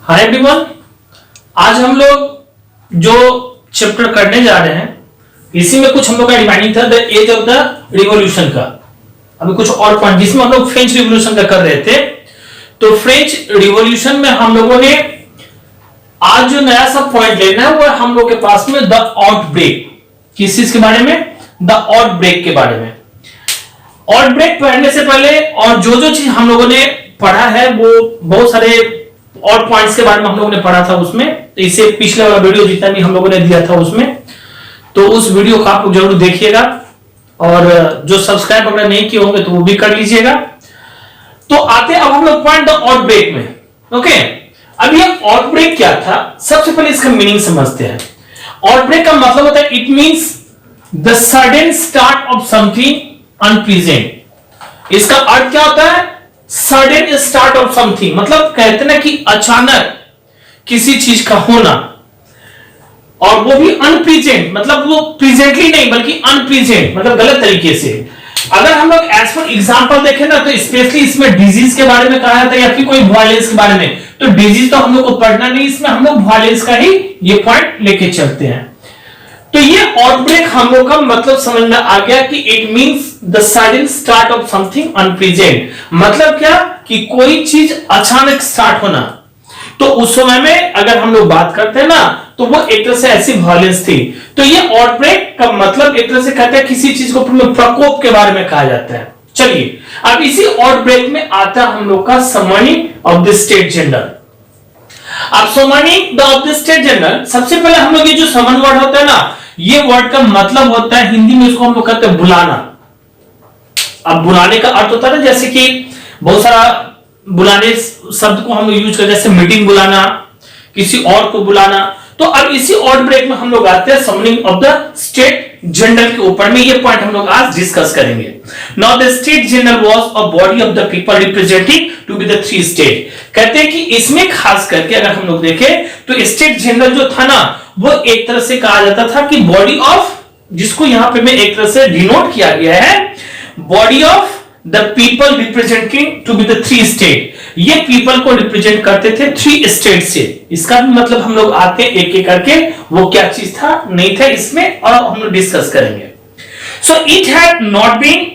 Hi everyone, आज हम लोग जो चैप्टर करने जा रहे हैं इसी में कुछ हम लोग का रिमाइंडिंग था the age of the revolution का। अभी कुछ और पॉइंट जिसमें हम लोग फ्रेंच रिवॉल्यूशन का कर रहे थे। तो फ्रेंच रिवॉल्यूशन में हम लोगों ने आज जो नया सा पॉइंट लेना है वो हम लोग के पास में द आउटब्रेक। किस चीज के बारे में? द आउटब्रेक के बारे में। आउटब्रेक पढ़ने से पहले और जो चीज हम लोगों ने पढ़ा है वो बहुत सारे और पॉइंट्स के बारे में हम लोगों ने पढ़ा था उसमें। तो इसे पिछले वाला वीडियो जितना भी हम लोगों ने दिया था उसमें, तो उस वीडियो को आप लोग जरूर देखिएगा और जो सब्सक्राइब अगर नहीं किए होंगे तो वो भी कर लीजिएगा। तो आते अब हम लोग पॉइंट द आउटब्रेक में। ओके, अब ये आउटब्रेक क्या था, सबसे पहले इसका मीनिंग समझते हैं। आउटब्रेक का मतलब होता है it means the sudden start of something unpleasant. इसका अर्थ क्या होता है? सडन स्टार्ट ऑफ समथिंग, मतलब कहते ना कि अचानक किसी चीज का होना, और वो भी अनप्लीजेंट, मतलब वो प्रेजेंटली नहीं बल्कि अनप्लीजेंट, मतलब गलत तरीके से। अगर हम लोग एज फॉर एग्जांपल देखें ना तो स्पेशली इसमें डिजीज के बारे में कहा जाता है या फिर कोई वायलेंस के बारे में। तो डिजीज तो हम लोग को पढ़ना नहीं, इसमें हम लोग वायलेंस का ही ये पॉइंट लेके चलते हैं। तो ये आउटब्रेक हम लोग का मतलब समझ में आ गया कि it means the sudden start of something unpleasant. मतलब क्या कि कोई चीज अचानक स्टार्ट होना। तो उस समय में अगर हम लोग बात करते हैं ना तो वो एक तरह से ऐसी वायलेंस थी। तो ये आउटब्रेक का मतलब एक तरह से कहते हैं किसी चीज को प्रकोप के बारे में कहा जाता है। चलिए अब इसी आउटब्रेक में आता है हम लोग का summoning of the state general. अब summoning of the state general, सबसे पहले हम लोग ये जो समन वर्ड होता है ना, ये वर्ड का मतलब होता है हिंदी में इसको हम लोग कहते हैं बुलाना। अब बुलाने का अर्थ होता है ना, जैसे कि बहुत सारा बुलाने शब्द को हम लोग यूज करते हैं, जैसे मीटिंग बुलाना, किसी और को बुलाना। तो अब इसी आउटब्रेक में हम लोग आते हैं summoning of the state general के ऊपर में। ये पॉइंट हम लोग आज डिस्कस करेंगे। Now the state general was a body of the people representing two be the three state. कहते हैं कि इसमें खास करके अगर हम लोग देखें तो स्टेट जनरल जो था ना वो एक तरह से कहा जाता था कि बॉडी ऑफ, जिसको यहां पे मैं एक तरह से डिनोट किया गया है, body of the people representing two be the three state. ये पीपल को रिप्रेजेंट करते थे थ्री स्टेट से। इसका भी मतलब हम लोग आते एक एक करके वो क्या चीज था नहीं था इसमें, और हम लोग डिस्कस करेंगे। So it had not been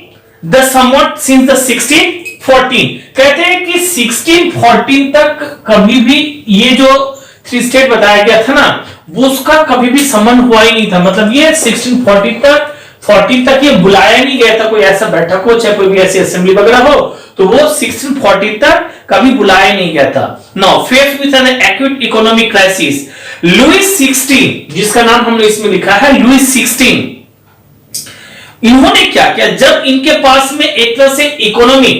the somewhat since the 1614। कहते हैं कि 1614 तक कभी भी ये जो थ्री स्टेट बताया गया था ना वो उसका कभी भी समन हुआ ही नहीं था। मतलब ये 1640 तक ये बुलाया नहीं गया था, कोई ऐसा बैठक हो चाहे कोई भी ऐसी असेंबली वगैरह हो, तो वो 1640 तक कभी बुलाया नहीं गया था। Now faced with an acute economic crisis, Louis 16, जिसका नाम हमने इसमें लिखा है लुईस 16, इन्होंने क्या किया, जब इनके पास में एक तरह से इकोनॉमी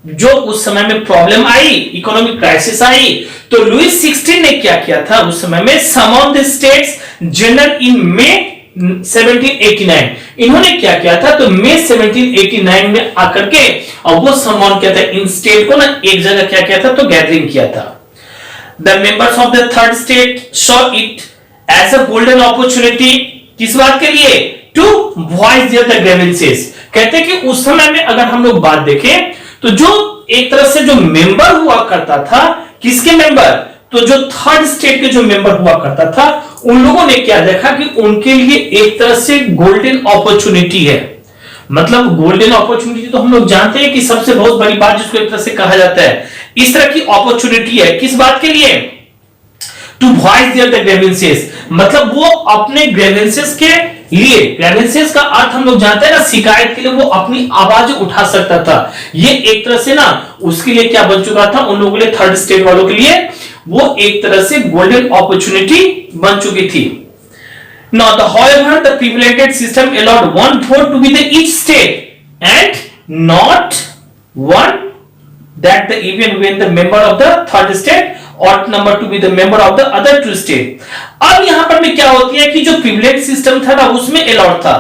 जो उस समय में प्रॉब्लम आई, इकोनॉमिक क्राइसिस आई, तो लुईस 16 ने क्या किया था उस समय में, summon of the states general in May 1789, इन्होंने क्या किया था, तो मई 1789 में आकर के और वो सम्मान किया था इन स्टेट को ना एक जगह क्या किया था, तो गैदरिंग किया था। The members of the third state saw it as a golden opportunity, किस बात के लिए, to voice their the grievances. कहते हैं कि उस समय में अगर हम लोग बात देखें तो जो एक तरह से जो मेंबर हुआ करता था, किसके मेंबर, तो जो थर्ड स्टेट के जो मेंबर हुआ करता था उन लोगों ने क्या देखा कि उनके लिए एक तरह से गोल्डन अपॉर्चुनिटी है। मतलब गोल्डन अपॉर्चुनिटी तो हम लोग जानते हैं कि सबसे बहुत बड़ी बात जिसको एक तरह से कहा जाता है, इस तरह की अपॉर्चुनिटी है किस बात के लिए, to voice their the grievances. मतलब वो अपने ग्रीवेंसेस के लिए, ग्रीवेंसेस का अर्थ हम लोग जानते हैं ना, शिकायत के लिए वो अपनी आवाज उठा सकता था। ये एक तरह से ना उसके लिए क्या बन चुका था, उन लोगों के लिए, थर्ड स्टेट वालों के लिए वो एक तरह से गोल्डन अपॉर्चुनिटी बन चुकी थी। Now, however, the privileged system allowed one vote to be the each state and not one that the even when the member of the third state ought number to be the member of the other two state। अब यहां पर में क्या होती है कि जो privilege system था ना उसमें अलाउड था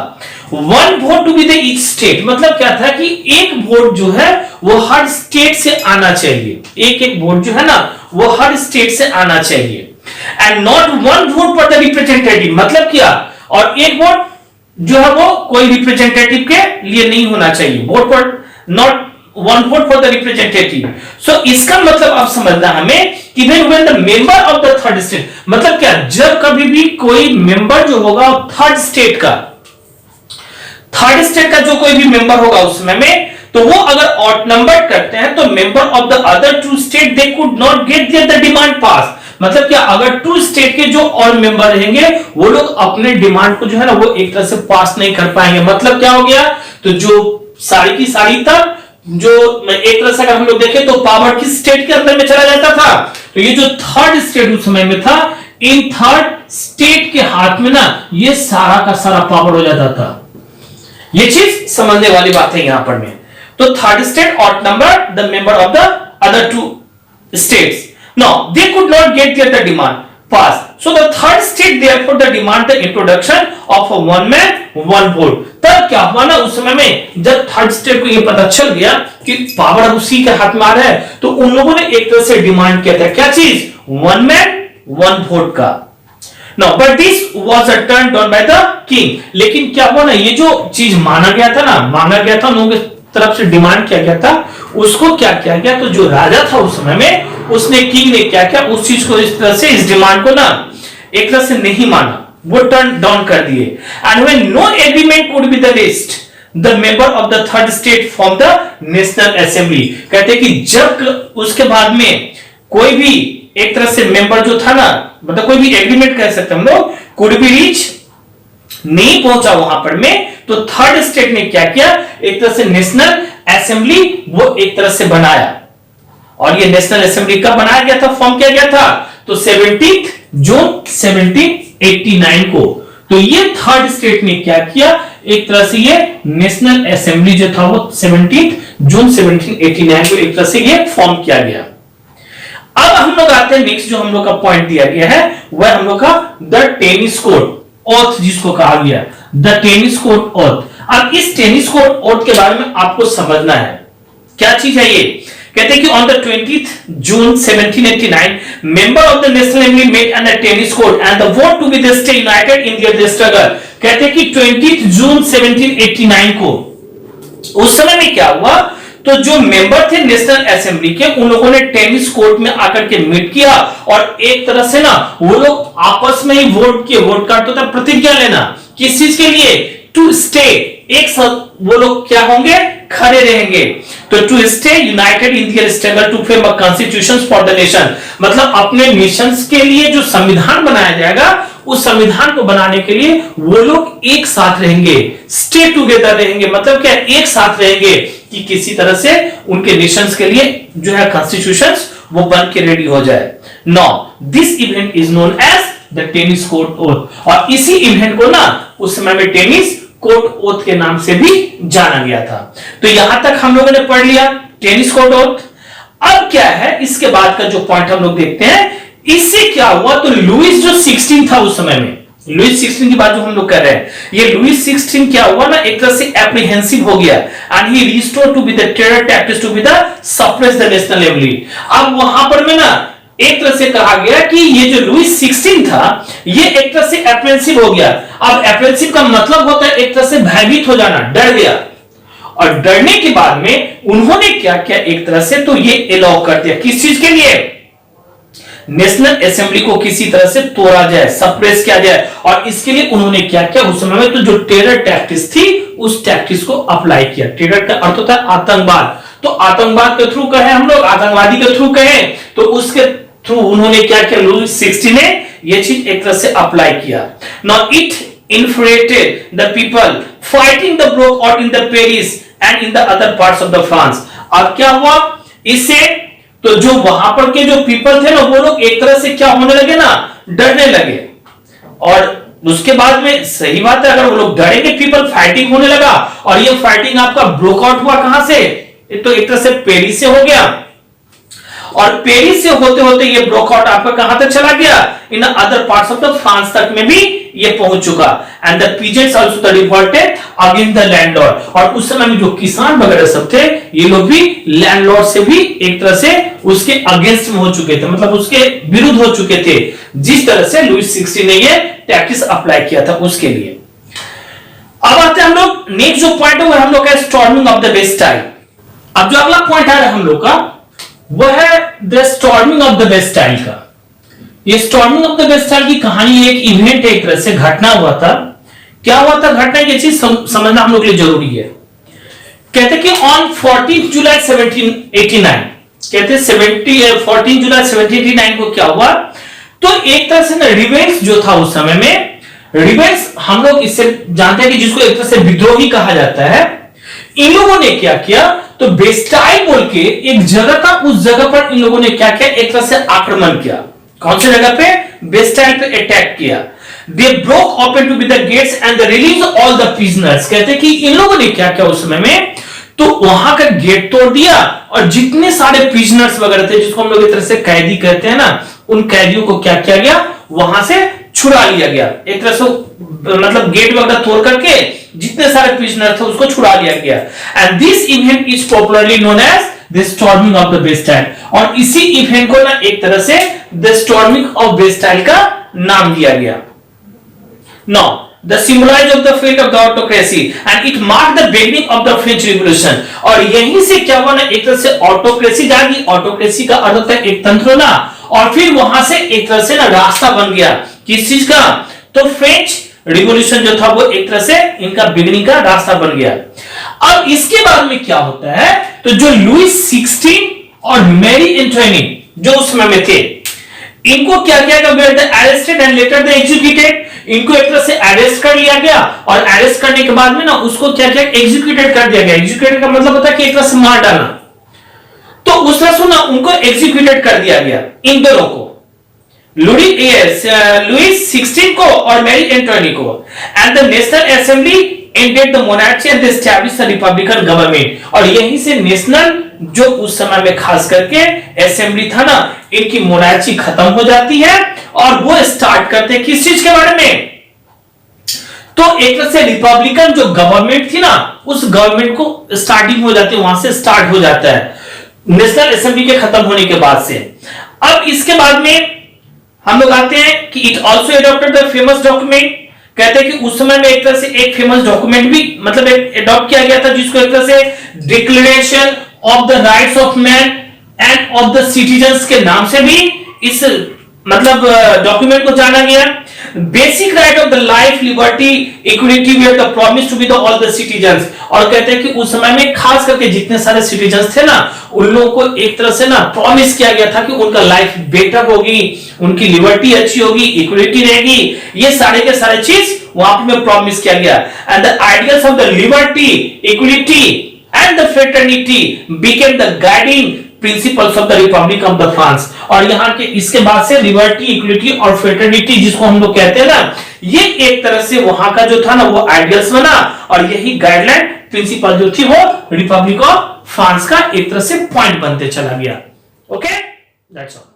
one vote to be the each state. मतलब क्या था कि एक वोट जो है वो हर स्टेट से आना चाहिए, एक एक वोट जो है ना वो हर स्टेट से आना चाहिए। And not one vote for the representative, मतलब क्या, और एक वोट जो है वो कोई रिप्रेजेंटेटिव के लिए नहीं होना चाहिए, vote for not 1 vote for the representative. So इसका मतलब आप समझना हमें कि when the member of the third state, मतलब क्या, जब कभी भी कोई मेंबर जो होगा थर्ड स्टेट का जो कोई भी मेंबर होगा उस समय में, तो वो अगर ऑड नंबर करते हैं तो member of the other two state they could not get the demand pass. मतलब क्या, अगर टू स्टेट के जो और मेंबर रहेंगे वो लोग अपने डिमांड को जो है ना वो एक तरह से पास नहीं कर पाएंगे। मतलब क्या हो गया, तो जो सारी की सारी तक जो एक तरह से अगर हम लोग देखें तो पावर किस स्टेट के अंदर में चला जाता था, तो ये जो थर्ड स्टेट उस समय में था, इन थर्ड स्टेट के हाथ में ना ये सारा का सारा पावर हो जाता था। ये चीज समझने वाली बात है यहां पर में। तो third state odd number the member of the other two states, no they could not get the demand pass, so the third state therefore the demand the introduction of a one man one vote। तब क्या हुआ ना, उस समय में जब third state को ये पता चल गया कि पावर उसी के हाथ में आ रहा है, तो उन लोगों ने एक तरह से डिमांड किया था, क्या चीज, वन मैन वन वोट का। Now, but this was a turn down by the king। लेकिन क्या हुआ ना, ये जो चीज मांगा गया था लोगों की तरफ से डिमांड किया गया था, उसको क्या किया गया, तो जो राजा था उस समय में, उसने किंग ने क्या किया, उस चीज को इस तरह से, इस डिमांड को ना एक तरह से नहीं माना, वो टर्न डाउन कर दिए। And when no agreement could be the list the member of the third state from the national assembly. कहते हैं कि जब उसके बाद में कोई भी एक तरह से मेंबर जो था ना, मतलब कोई भी एग्रीमेंट कह सकते हम लोग, कुड बी रीच नहीं पहुंचा वहां पर में, तो थर्ड स्टेट ने क्या किया, एक तरह से नेशनल असेंबली वो एक तरह से बनाया। और ये नेशनल असेंबली कब बनाया गया था, फॉर्म किया गया था, तो 17 जून 1789 को। तो ये थर्ड स्टेट ने क्या किया, एक तरह से ये नेशनल असेंबली जो था वो 17 जून 1789 को एक तरह से ये फॉर्म किया गया। अब हम लोग आते हैं नेक्स्ट, जो हम लोग का पॉइंट दिया गया है वह हम लोग का द टेनिस कोड ओथ, जिसको कहा गया द टेनिस कोड ओथ। अब इस टेनिस कोड ओथ के बारे में आपको समझना है, क्या चीज है ये। कहते हैं कि on the 20th June 1789 member of the national assembly made an tennis code and the vote to be the stay united in their struggle. कहते हैं कि 20th जून 1789 को उस समय में क्या हुआ, तो जो मेंबर थे नेशनल असेंबली के, उन लोगों ने टेनिस कोर्ट में आकर के मीट किया और एक तरह से ना वो लोग आपस में ही वोट किए। वोट का तो था प्रतिज्ञा लेना, किस चीज के लिए, टू स्टे, एक साथ वो लोग क्या होंगे, खड़े रहेंगे। तो to stay united in their struggle to frame a constitution for the nation, मतलब अपने नेशंस के लिए जो संविधान बनाया जाएगा, उस संविधान को बनाने के लिए वो लोग एक साथ रहेंगे, स्टे टुगेदर रहेंगे। मतलब क्या, एक साथ रहेंगे कि किसी तरह से उनके नेशंस के लिए जो है कॉन्स्टिट्यूशंस वो बन के रेडी हो जाए। Now this event is known as the tennis court oath, और इसी इवेंट को ना उस समय में टेनिस कोर्ट ओथ के नाम से भी जाना गया था। तो यहां तक हम लोगों ने पढ़ लिया टेनिस कोर्ट ओथ। अब क्या है, इसके बाद का जो पॉइंट हम लोग देखते हैं, इससे क्या हुआ, तो लुइस जो 16 था उस समय में, लुइस 16 की बात जो हम लोग कर रहे हैं, ये लुइस 16 क्या हुआ ना, एक तरह से एप्रीहेंसिव हो गया and he restored to be the terror tactics to be the suppress the national assembly. अब वहां पर में ना एक तरह से कहा गया कि ये जो लुइस 16 था ये एक तरह से एप्रीहेंसिव हो गया। अब एप्रीहेंसिव का मतलब होता है एक तरह से भयभीत हो जाना, डर गया, और डरने के बाद में उन्होंने क्या किया, एक तरह से तो ये अलाउ कर दिया, किस चीज के लिए, नेशनल असेंबली को किसी तरह से तोड़ा जाए, सप्रेस किया जाए। और इसके लिए उन्होंने क्या किया, उस समय में तो जो टेरर टैक्टिक्स थी उस टैक्टिक्स को अप्लाई किया। टेरर का अर्थ होता है आतंकवाद, तो आतंकवाद के थ्रू कहें हम लोग, आतंकवादी के थ्रू कहें, तो उसके थ्रू उन्होंने क्या किया, लुइस 16 ने यह चीज एक तरह से अप्लाई किया। Now it infuriated the people fighting the broke out in the Paris and in the other parts of the France। अब क्या हुआ इससे, तो जो वहां पर के जो पीपल थे ना वो लोग एक तरह से क्या होने लगे ना, डरने लगे। और उसके बाद में सही बात है, अगर वो लोग डरेंगे, पीपल फाइटिंग होने लगा, और ये फाइटिंग आपका ब्रोकआउट हुआ कहां से, तो एक तरह से पेरिस से हो गया, और पेरिस से होते होते ये ब्रोकआउट आपका कहां तक चला गया, in other parts of the France तक में भी ये पहुंच चुका। And the peasants also the revolted against the landlord, और उस समय में जो किसान वगैरह सब थे ये लोग भी लैंडलॉर्ड से भी एक तरह से उसके अगेंस्ट में हो चुके थे, मतलब उसके विरुद्ध हो चुके थे, जिस तरह से लुइस 16 ने ये टैक्टिक्स अप्लाई किया था उसके लिए। अब आते हैं हम लोग नेक्स्ट जो पॉइंट है वो हम लोग का स्टॉर्मिंग ऑफ द बेस्टाइल। अब जो अगला पॉइंट आ रहा है हम लोग का, वह है the storming of the Bastille का। ये स्टॉर्मिंग ऑफ द बेस्टाइल की कहानी, एक इवेंट, एक तरह से घटना हुआ था। क्या हुआ था घटना, ये चीज समझना हम लोग के लिए जरूरी है। कहते कि ऑन 14 जुलाई 1789, कहते 14 जुलाई 1789 को क्या हुआ, तो एक तरह से ना रिवेंस जो था उस समय में, रिवेंस हम लोग इससे जानते हैं कि जिसको एक तरह से विद्रोही कहा जाता है। इन लोगों ने क्या किया, तो बेस्टाइल बोल के एक जगह था, उस जगह पर इन लोगों ने क्या किया, एक तरह से आक्रमण किया। कौन सी जगह पे, बेस्टाइल पे अटैक किया। They broke open to be the gates and they release all the prisoners. कहते कि इन लोगों ने क्या किया उस समय में, तो वहां का गेट तोड़ दिया और जितने सारे प्रिजनर्स वगैरह थे, जिसको हम लोग एक तरह से कैदी कहते हैं ना, उन कैदियों को क्या किया गया, वहां से छुड़ा लिया गया। एक तरह से मतलब गेट वगैरह तोड़ करके जितने सारे प्रिजनर थे उसको छुड़ा लिया गया। And this event is popularly known as the storming of the Bastille. और इसी इवेंट को ना एक तरह से द स्टॉर्मिंग ऑफ बेस्टाइल का नाम दिया गया। Now the symbolize of the fate of the autocracy and it marked the beginning of the French Revolution। और यहीं से क्या हुआ ना, एक तरह से ऑटोक्रेसी जागी। ऑटोक्रेसी का अर्थ होता है एक तंत्र ना, और फिर वहां से एक तरह से ना रास्ता बन गया किस चीज का, तो फ्रेंच रिवॉल्यूशन जो था वो एक तरह से इनका बिगिनिंग का रास्ता बन गया। अब इसके बाद में क्या होता है, तो जो लुइस 16 और मैरी एंटोनी जो उस समय में थे, इनको क्या किया गया, arrested and later the executed. इनको एक तरह से अरेस्ट कर लिया गया और अरेस्ट करने के बाद में ना उसको क्या किया, एग्जीक्यूटेड कर दिया गया। एग्जीक्यूटेड का मतलब होता है कि एक तरह से मार डालना। तो उस तरह से ना उनको एग्जीक्यूटेड कर दिया गया, इन दोनों को, लुइस 16 को और मैरी एंटोनी को। And the national assembly ended the monarchy and established the Republican government. और यहीं से नेशनल जो उस समय में खास करके असेंबली था ना, इनकी मोनार्ची खत्म हो जाती है और वो स्टार्ट करते हैं किस चीज के बारे में, तो एक तरह से रिपब्लिकन जो गवर्नमेंट थी ना, उस गवर्नमेंट को स्टार्टिंग हो जाती है, वहां से स्टार्ट हो जाता है नेशनल असेंबली के खत्म होने के बाद से। अब इसके बाद में हम लोग आते हैं कि it also adopted the famous document. कहते हैं कि उस समय में एक तरह से एक फेमस डॉक्यूमेंट भी मतलब एडॉप्ट किया गया था, जिसको एक तरह से declaration of the rights of man end of the citizens के नाम से भी इस मतलब डॉक्यूमेंट को जाना गया। Basic right of the life, liberty, equality way the promise to be the all the citizens. और कहते हैं कि उस समय में खास करके जितने सारे सिटीजन्स थे ना, उन लोगों को एक तरह से ना प्रॉमिस किया गया था कि उनका लाइफ बेटर होगी, उनकी लिबर्टी अच्छी होगी, इक्वलिटी रहेगी, ये सारे के सारे चीज वहां पे प्रॉमिस किया गया। And the ideals of the liberty, equality and the fraternity became the guiding principles of the Republic of the France. और यहाँ के इसके बाद से लिबर्टी, इक्वलिटी और फ्रेटर्निटी जिसको हम लोग कहते हैं ना, ये एक तरह से वहां का जो था ना वो आइडियल्स बना, और यही गाइडलाइन प्रिंसिपल जो थी वो रिपब्लिक ऑफ फ्रांस का एक तरह से पॉइंट बनते चला गया। Okay, that's all.